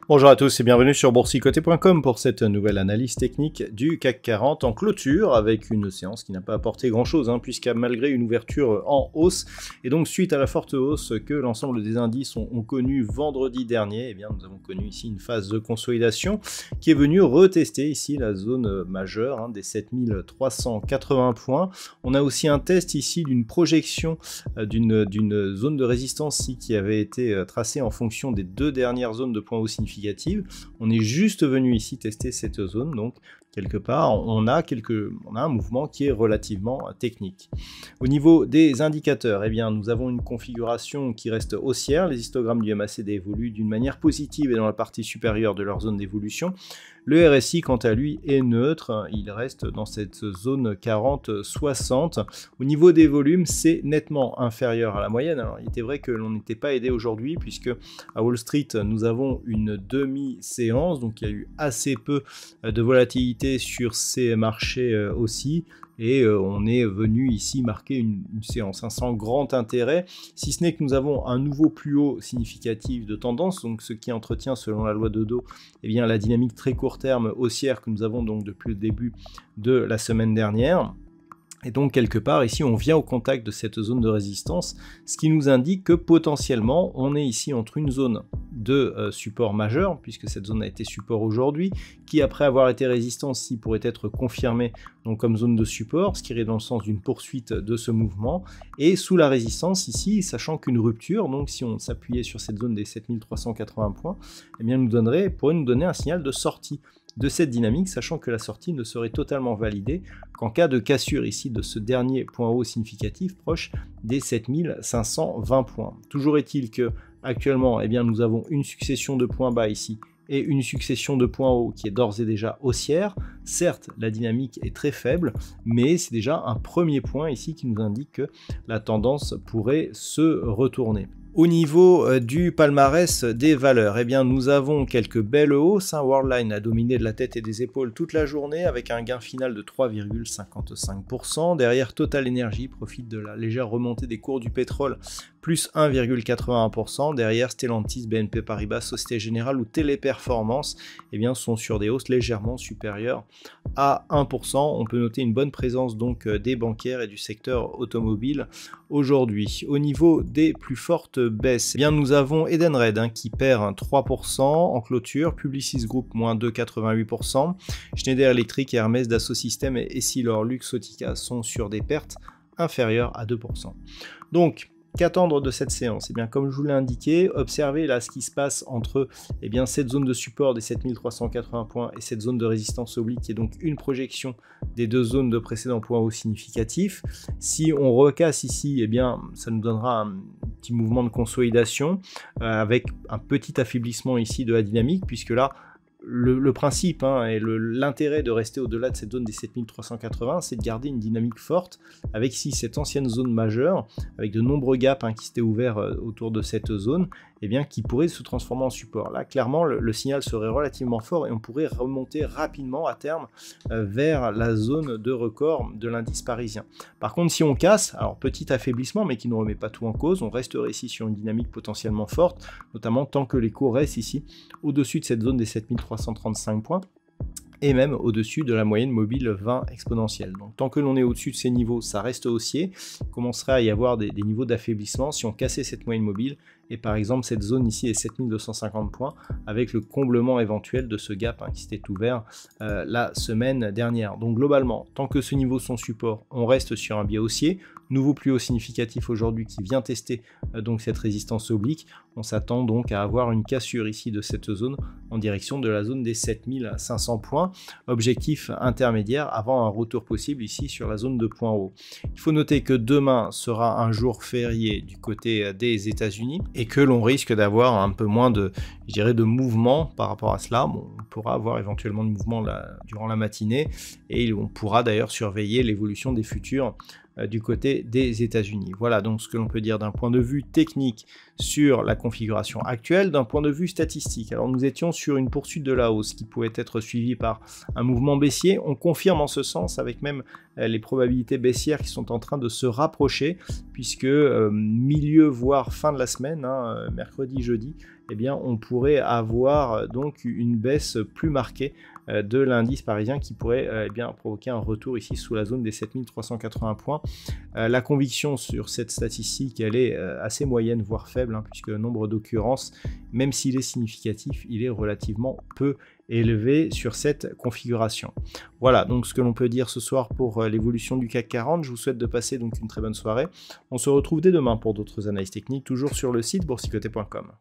Bonjour à tous et bienvenue sur boursicoté.com pour cette nouvelle analyse technique du CAC 40 en clôture avec une séance qui n'a pas apporté grand chose puisque malgré une ouverture en hausse et donc suite à la forte hausse que l'ensemble des indices ont connu vendredi dernier, eh bien, nous avons connu ici une phase de consolidation qui est venue retester ici la zone majeure des 7380 points. On a aussi un test ici d'une projection d'une zone de résistance ici qui avait été tracée en fonction des deux dernières zones de points hauts significatifs. On est juste venu ici tester cette zone, donc quelque part on a un mouvement qui est relativement technique. Au niveau des indicateurs, eh bien, nous avons une configuration qui reste haussière. Les histogrammes du MACD évoluent d'une manière positive et dans la partie supérieure de leur zone d'évolution. Le RSI, quant à lui, est neutre. Il reste dans cette zone 40-60. Au niveau des volumes, c'est nettement inférieur à la moyenne. Alors, il était vrai que l'on n'était pas aidé aujourd'hui, puisque à Wall Street, nous avons une demi-séance. Donc, il y a eu assez peu de volatilité sur ces marchés aussi. Et on est venu ici marquer une séance sans grand intérêt, si ce n'est que nous avons un nouveau plus haut significatif de tendance, donc ce qui entretient selon la loi de Dow eh bien, la dynamique très court terme haussière que nous avons donc depuis le début de la semaine dernière. Et donc quelque part ici on vient au contact de cette zone de résistance, ce qui nous indique que potentiellement on est ici entre une zone de support majeur, puisque cette zone a été support aujourd'hui, qui après avoir été résistance ici pourrait être confirmée donc comme zone de support, ce qui irait dans le sens d'une poursuite de ce mouvement, et sous la résistance ici, sachant qu'une rupture, donc si on s'appuyait sur cette zone des 7380 points, eh bien pourrait nous donner un signal de sortie de cette dynamique, sachant que la sortie ne serait totalement validée qu'en cas de cassure ici de ce dernier point haut significatif proche des 7520 points. Toujours est-il que actuellement, eh bien, nous avons une succession de points bas ici et une succession de points hauts qui est d'ores et déjà haussière. Certes, la dynamique est très faible, mais c'est déjà un premier point ici qui nous indique que la tendance pourrait se retourner. Au niveau du palmarès des valeurs, eh bien, nous avons quelques belles hausses. Worldline a dominé de la tête et des épaules toute la journée avec un gain final de 3,55%. Derrière, Total Energy profite de la légère remontée des cours du pétrole, plus 1,81%. Derrière, Stellantis, BNP Paribas, Société Générale ou Téléperformance eh bien, sont sur des hausses légèrement supérieures à 1%. On peut noter une bonne présence donc des bancaires et du secteur automobile aujourd'hui. Au niveau des plus fortes baisses, eh bien, nous avons Edenred qui perd 3% en clôture, Publicis Group moins 2,88%, Schneider Electric, Hermès, Dassault Systèmes et Essilor Luxottica sont sur des pertes inférieures à 2%. Donc, qu'attendre de cette séance? Eh bien, comme je vous l'ai indiqué, observez là ce qui se passe entre eh bien, cette zone de support des 7380 points et cette zone de résistance oblique qui est donc une projection des deux zones de précédents points hauts significatifs. Si on recasse ici, eh bien, ça nous donnera un petit mouvement de consolidation avec un petit affaiblissement ici de la dynamique, puisque là, le principe et l'intérêt de rester au-delà de cette zone des 7380, c'est de garder une dynamique forte avec ici cette ancienne zone majeure, avec de nombreux gaps qui s'étaient ouverts autour de cette zone, et bien, qui pourrait se transformer en support. Là, clairement, le signal serait relativement fort et on pourrait remonter rapidement à terme vers la zone de record de l'indice parisien. Par contre, si on casse, alors petit affaiblissement, mais qui ne remet pas tout en cause, on resterait ici sur une dynamique potentiellement forte, notamment tant que les cours restent ici au-dessus de cette zone des 7335 points, et même au-dessus de la moyenne mobile 20 exponentielle. Donc tant que l'on est au-dessus de ces niveaux, ça reste haussier. Il commencerait à y avoir des niveaux d'affaiblissement si on cassait cette moyenne mobile, et par exemple cette zone ici est 7250 points, avec le comblement éventuel de ce gap qui s'était ouvert la semaine dernière. Donc globalement, tant que ce niveau son support, on reste sur un biais haussier. Nouveau plus haut significatif aujourd'hui qui vient tester donc cette résistance oblique. On s'attend donc à avoir une cassure ici de cette zone en direction de la zone des 7500 points. Objectif intermédiaire avant un retour possible ici sur la zone de points hauts. Il faut noter que demain sera un jour férié du côté des États-Unis. et que l'on risque d'avoir un peu moins de, je dirais, de mouvement par rapport à cela. Bon, on pourra avoir éventuellement de mouvement durant la matinée, et on pourra d'ailleurs surveiller l'évolution des futurs du côté des États-Unis. Voilà donc ce que l'on peut dire d'un point de vue technique sur la configuration actuelle. D'un point de vue statistique, alors nous étions sur une poursuite de la hausse qui pouvait être suivie par un mouvement baissier. On confirme en ce sens avec même les probabilités baissières qui sont en train de se rapprocher, puisque milieu voire fin de la semaine, mercredi, jeudi, eh bien, on pourrait avoir donc une baisse plus marquée de l'indice parisien qui pourrait bien provoquer un retour ici sous la zone des 7380 points. La conviction sur cette statistique, elle est assez moyenne, voire faible, puisque le nombre d'occurrences, même s'il est significatif, il est relativement peu élevé sur cette configuration. Voilà donc ce que l'on peut dire ce soir pour l'évolution du CAC 40. Je vous souhaite de passer donc une très bonne soirée. On se retrouve dès demain pour d'autres analyses techniques, toujours sur le site boursicoté.com.